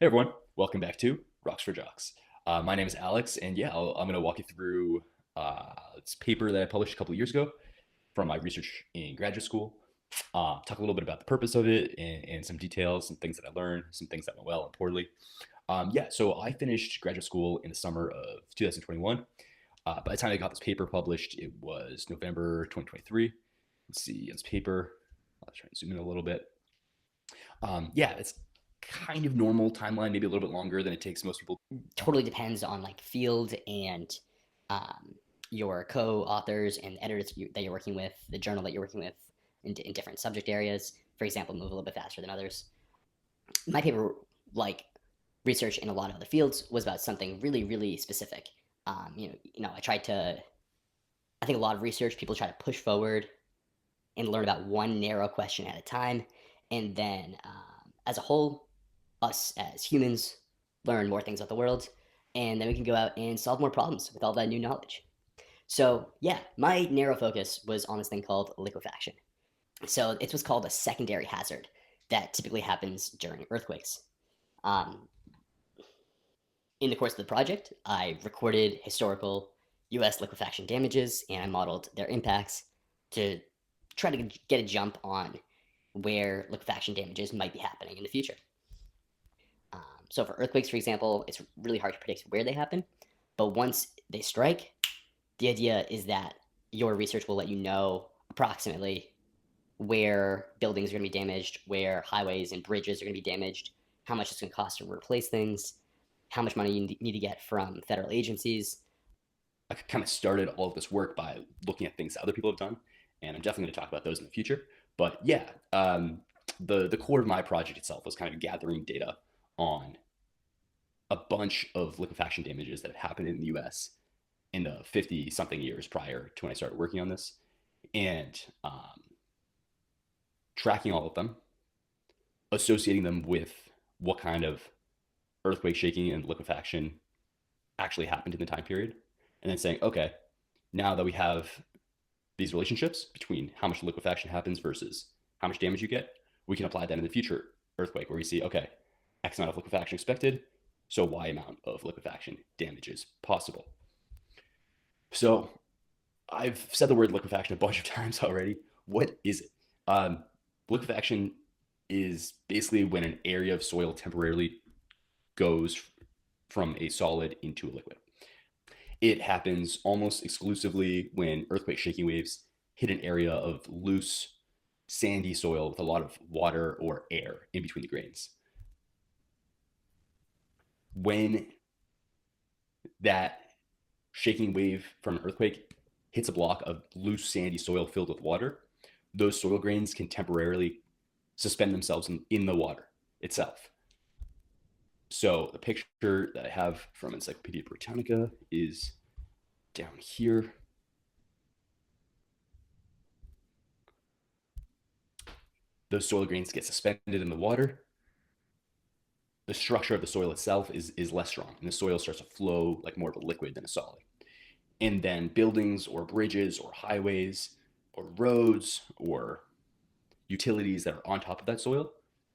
Hey everyone, welcome back to Rocks for Jocks. My name is Alex, and yeah, I'm going to walk you through this paper that I published a couple of years ago from my research in graduate school. Talk a little bit about the purpose of it and some details, some things that I learned, some things that went well and poorly. So I finished graduate school in the summer of 2021. By the time I got this paper published, it was November 2023. Let's see, this paper, I'll try and zoom in a little bit. It's kind of normal timeline, maybe a little bit longer than it takes most people. Totally depends on like field and um, your co-authors and editors that you're working with, the journal that you're working with in different subject areas. For example, move a little bit faster than others. My paper, like research in a lot of other fields, was about something really, really specific. I tried to. I think a lot of research people try to push forward and learn about one narrow question at a time, and then as a whole, us as humans learn more things about the world, and then we can go out and solve more problems with all that new knowledge. So yeah, my narrow focus was on this thing called liquefaction. So it's what's called a secondary hazard that typically happens during earthquakes. Um, in the course of the project, I recorded historical US liquefaction damages and I modeled their impacts to try to get a jump on where liquefaction damages might be happening in the future. So for earthquakes, for example, it's really hard to predict where they happen, but once they strike, the idea is that your research will let you know approximately where buildings are going to be damaged, where highways and bridges are going to be damaged, how much it's going to cost to replace things, how much money you need to get from federal agencies. I kind of started all of this work by looking at things that other people have done, and I'm definitely going to talk about those in the future. But the core of my project itself was kind of gathering data on a bunch of liquefaction damages that had happened in the U.S. in the 50 something years prior to when I started working on this, and tracking all of them, associating them with what kind of earthquake shaking and liquefaction actually happened in the time period, and then saying, okay, now that we have these relationships between how much liquefaction happens versus how much damage you get, we can apply that in the future earthquake where we see, okay, X amount of liquefaction expected, so Y amount of liquefaction damage is possible. So I've said the word liquefaction a bunch of times already. What is it? Liquefaction is basically when an area of soil temporarily goes from a solid into a liquid. It happens almost exclusively when earthquake shaking waves hit an area of loose, sandy soil with a lot of water or air in between the grains. When that shaking wave from an earthquake hits a block of loose, sandy soil filled with water, those soil grains can temporarily suspend themselves in the water itself. So the picture that I have from Encyclopedia Britannica is down here. Those soil grains get suspended in the water. The structure of the soil itself is less strong, and the soil starts to flow like more of a liquid than a solid. And then buildings or bridges or highways or roads or utilities that are on top of that soil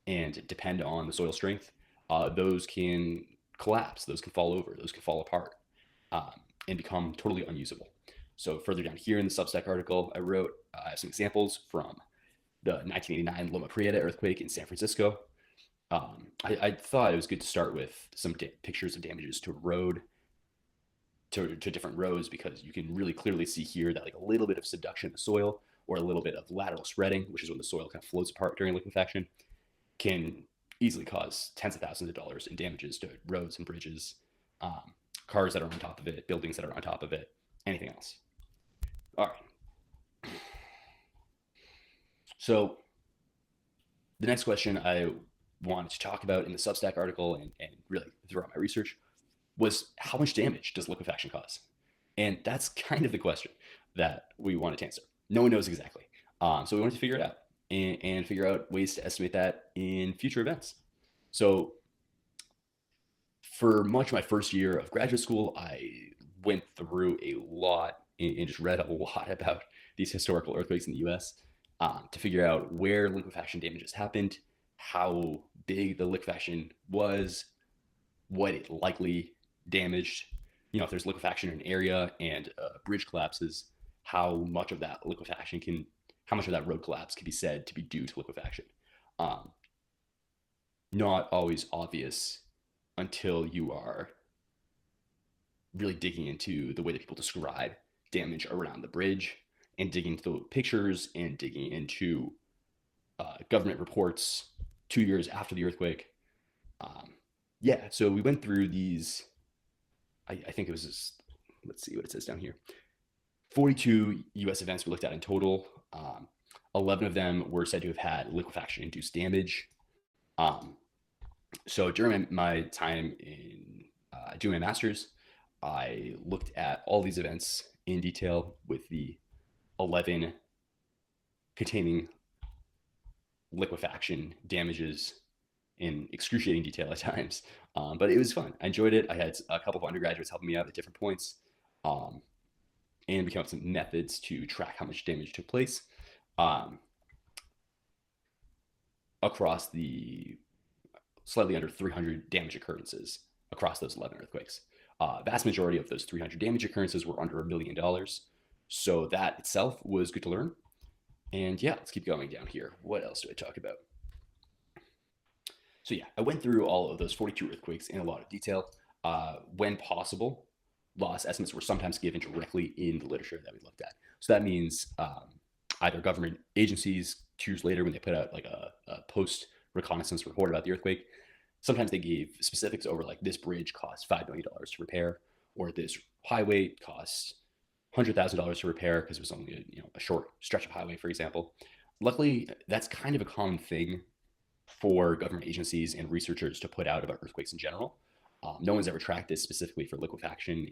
and depend on the soil strength, those can collapse, those can fall over, those can fall apart, um, and become totally unusable. So further down here in the Substack article, I wrote I have some examples from the 1989 Loma Prieta earthquake in San Francisco. I thought it was good to start with some pictures of damages to road to different rows because you can really clearly see here that like a little bit of subduction in the soil or a little bit of lateral spreading, which is when the soil kind of floats apart during liquefaction, can easily cause tens of thousands of dollars in damages to roads and bridges, um, cars that are on top of it, buildings that are on top of it, anything else. All right. So the next question I wanted to talk about in the Substack article and really throughout my research was how much damage does liquefaction cause? And that's kind of the question that we wanted to answer. No one knows exactly. So we wanted to figure it out and figure out ways to estimate that in future events. So for much of my first year of graduate school, I went through a lot and just read a lot about these historical earthquakes in the US to figure out where liquefaction damages happened, how big the liquefaction was, what it likely damaged. If there's liquefaction in an area and a bridge collapses, how much of that liquefaction can, how much of that road collapse can be said to be due to liquefaction. Um, Not always obvious until you are really digging into the way that people describe damage around the bridge and digging into the pictures and digging into government reports 2 years after the earthquake. Um, yeah, so we went through these. I think it was just, let's see what it says down here. 42 U.S. events we looked at in total. 11 of them were said to have had liquefaction-induced damage. Um, so during my time in doing my master's, I looked at all these events in detail with the 11 containing liquefaction damages in excruciating detail at times. But it was fun. I enjoyed it. I had a couple of undergraduates helping me out at different points. Um, and we came up with some methods to track how much damage took place um, across the slightly under 300 damage occurrences across those 11 earthquakes. Vast majority of those 300 damage occurrences were under $1 million. So that itself was good to learn. And yeah, let's keep going down here. What else do I talk about? So yeah, I went through all of those 42 earthquakes in a lot of detail. When possible, loss estimates were sometimes given directly in the literature that we looked at. So that means either government agencies 2 years later when they put out like a post reconnaissance report about the earthquake, sometimes they gave specifics over like this bridge cost $5 million to repair, or this highway costs $100,000 to repair because it was only a short stretch of highway, for example. Luckily, that's kind of a common thing for government agencies and researchers to put out about earthquakes in general. No one's ever tracked this specifically for liquefaction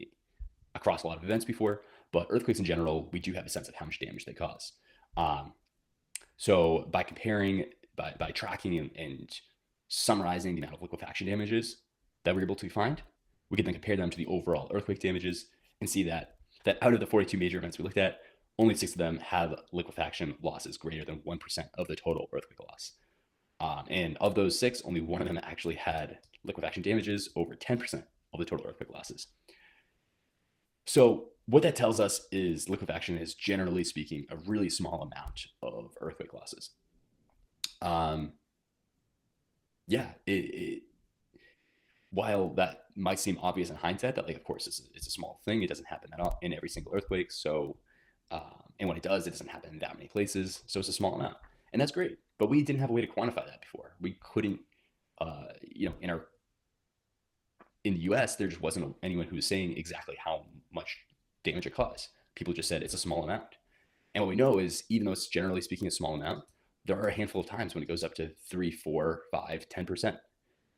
across a lot of events before, but earthquakes in general, we do have a sense of how much damage they cause. Um, so by comparing, by tracking and summarizing the amount of liquefaction damages that we're able to find, we can then compare them to the overall earthquake damages and see that out of the 42 major events we looked at, only 6 of them have liquefaction losses greater than 1% of the total earthquake loss. And of those 6, only one of them actually had liquefaction damages over 10% of the total earthquake losses. So what that tells us is liquefaction is, generally speaking, a really small amount of earthquake losses. Um, yeah, while that might seem obvious in hindsight, that like of course it's a small thing. It doesn't happen that in every single earthquake. So, and when it does, it doesn't happen in that many places. So it's a small amount, and that's great. But we didn't have a way to quantify that before. We couldn't, in the U.S., there just wasn't anyone who was saying exactly how much damage it caused. People just said it's a small amount. And what we know is, even though it's generally speaking a small amount, there are a handful of times when it goes up to 3, 4, 5, 10%.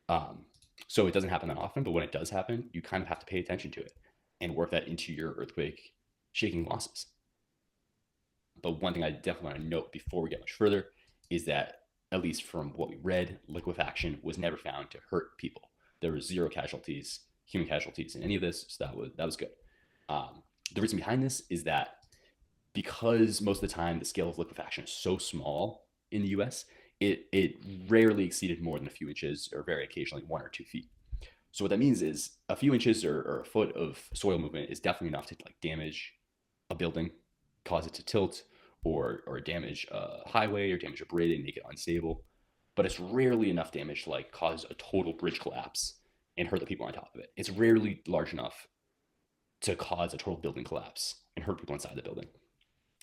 Um, so it doesn't happen that often, but when it does happen, you kind of have to pay attention to it and work that into your earthquake shaking losses. But one thing I definitely want to note before we get much further is that, at least from what we read, liquefaction was never found to hurt people. There were 0 casualties, human casualties in any of this, so that was good. The reason behind this is that because most of the time the scale of liquefaction is so small in the U.S., it rarely exceeded more than a few inches, or very occasionally 1 or 2 feet. So what that means is a few inches or a foot of soil movement is definitely enough to like damage a building, cause it to tilt, or damage a highway or damage a bridge and make it unstable. But it's rarely enough damage to like cause a total bridge collapse and hurt the people on top of it. It's rarely large enough to cause a total building collapse and hurt people inside the building.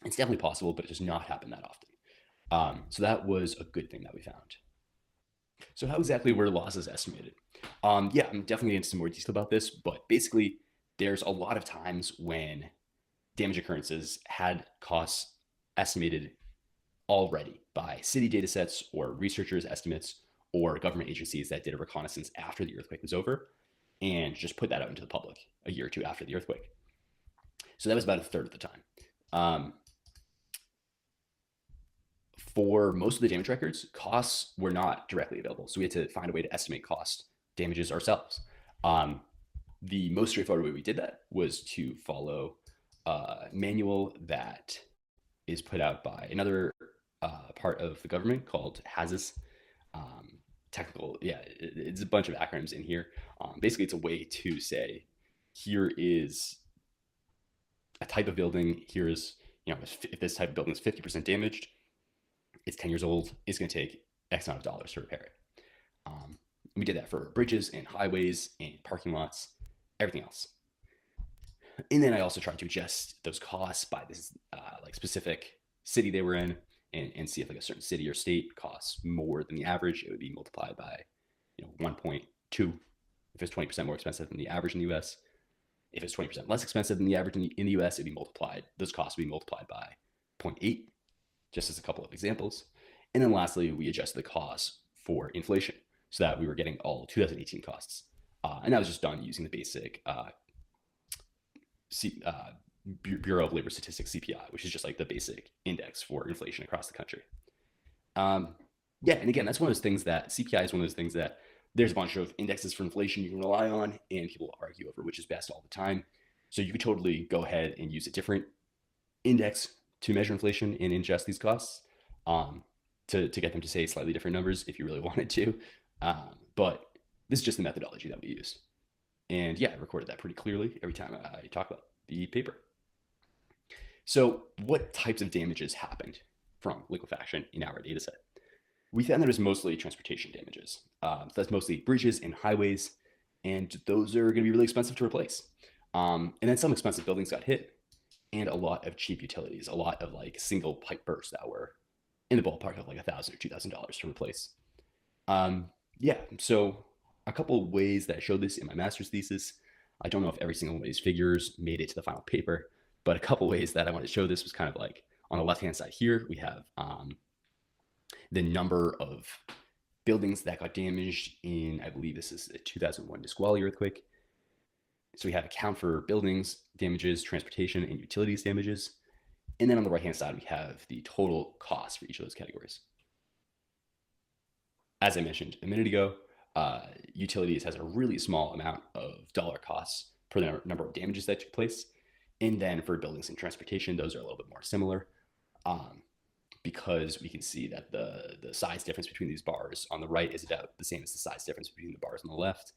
It's definitely possible, but it does not happen that often. So that was a good thing that we found. So how exactly were losses estimated? Yeah, I'm definitely getting into some more detail about this, but basically, there's a lot of times when damage occurrences had costs estimated already by city data sets or researchers' estimates or government agencies that did a reconnaissance after the earthquake was over and just put that out into the public a year or two after the earthquake. So that was about a third of the time. For most of the damage records, costs were not directly available. So we had to find a way to estimate cost damages ourselves. The most straightforward way we did that was to follow a manual that is put out by another part of the government called HASIS. technical. Yeah, it's a bunch of acronyms in here. Basically, it's a way to say, here is a type of building. Here's, if this type of building is 50% damaged, it's 10 years old, it's going to take X amount of dollars to repair it. We did that for bridges and highways and parking lots, everything else. And then I also tried to adjust those costs by this like specific city they were in, and see if like a certain city or state costs more than the average, it would be multiplied by 1.2. If it's 20% more expensive than the average in the US, if it's 20% less expensive than the average in the US, it'd be multiplied, those costs would be multiplied by 0.8, just as a couple of examples. And then lastly, we adjusted the costs for inflation so that we were getting all 2018 costs. And that was just done using the basic Bureau of Labor Statistics CPI, which is just like the basic index for inflation across the country. Yeah, and again, that's one of those things that CPI is one of those things that there's a bunch of indexes for inflation you can rely on, and people argue over which is best all the time. So you could totally go ahead and use a different index to measure inflation and ingest these costs, to get them to say slightly different numbers if you really wanted to. But this is just the methodology that we used. And yeah, I recorded that pretty clearly every time I talk about the paper. So what types of damages happened from liquefaction in our data set? We found that it was mostly transportation damages. So that's mostly bridges and highways, and those are going to be really expensive to replace. And then some expensive buildings got hit, and a lot of cheap utilities, a lot of like single pipe bursts that were in the ballpark of like $1,000 or $2,000 to replace. Yeah, so a couple of ways that I showed this in my master's thesis. I don't know if every single one of these figures made it to the final paper, but a couple ways that I wanted to show this was kind of like on the left-hand side here, we have the number of buildings that got damaged in, I believe this is a 2001 Nisqually earthquake. So we have account for buildings damages, transportation, and utilities damages. And then on the right-hand side, we have the total cost for each of those categories. As I mentioned a minute ago, utilities has a really small amount of dollar costs per the number of damages that took place. And then for buildings and transportation, those are a little bit more similar, because we can see that the size difference between these bars on the right is about the same as the size difference between the bars on the left.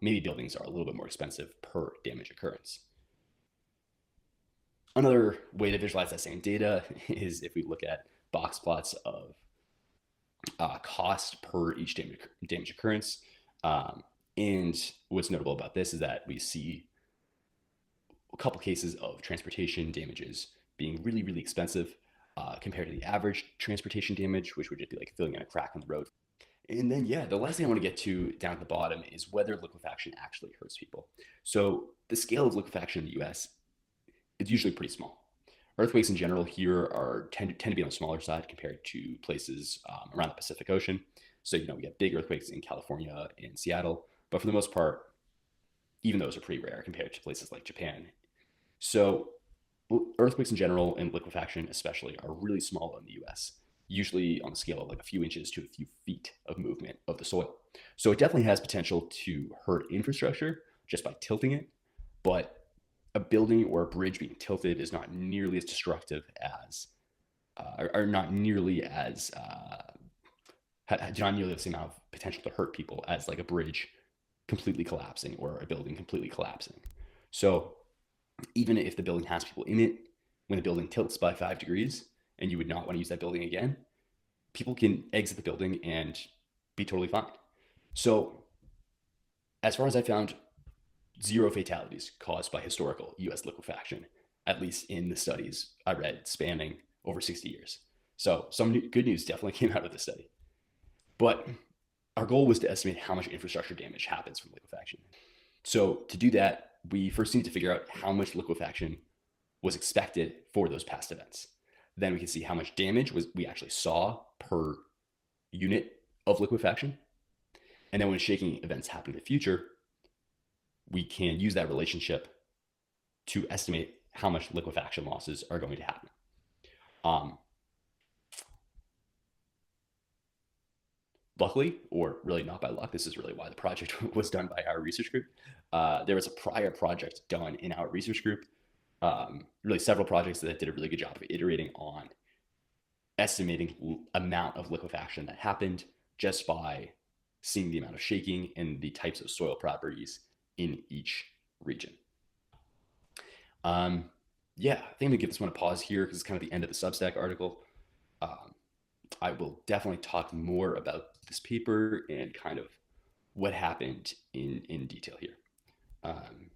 Maybe buildings are a little bit more expensive per damage occurrence. Another way to visualize that same data is if we look at box plots of cost per each damage occurrence. And what's notable about this is that we see a couple cases of transportation damages being really, really expensive compared to the average transportation damage, which would just be like filling in a crack in the road. And then, yeah, the last thing I want to get to down at the bottom is whether liquefaction actually hurts people. So the scale of liquefaction in the US, it's usually pretty small. Earthquakes in general here tend to be on the smaller side compared to places around the Pacific Ocean. So, we have big earthquakes in California and Seattle, but for the most part, even those are pretty rare compared to places like Japan. So earthquakes in general and liquefaction especially are really small in the US, usually on the scale of like a few inches to a few feet of movement of the soil. So it definitely has potential to hurt infrastructure just by tilting it, but a building or a bridge being tilted is not nearly as destructive as, or not nearly as, not nearly the same amount of potential to hurt people as like a bridge completely collapsing or a building completely collapsing. So even if the building has people in it, when the building tilts by 5 degrees and you would not want to use that building again, people can exit the building and be totally fine. So as far as I found, 0 fatalities caused by historical US liquefaction, at least in the studies I read spanning over 60 years. So some good news definitely came out of this study. But our goal was to estimate how much infrastructure damage happens from liquefaction. So to do that, we first need to figure out how much liquefaction was expected for those past events. Then we can see how much damage we actually saw per unit of liquefaction. And then when shaking events happen in the future, we can use that relationship to estimate how much liquefaction losses are going to happen. Luckily, or really not by luck, this is really why the project was done by our research group. There was a prior project done in our research group, really several projects that did a really good job of iterating on estimating amount of liquefaction that happened just by seeing the amount of shaking and the types of soil properties in each region. Um, yeah, I think I'm gonna give this one a pause here because it's kind of the end of the Substack article. Um, I will definitely talk more about this paper and kind of what happened in detail here. Um,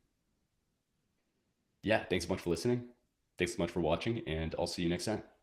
yeah, thanks so much for listening. Thanks so much for watching, and I'll see you next time.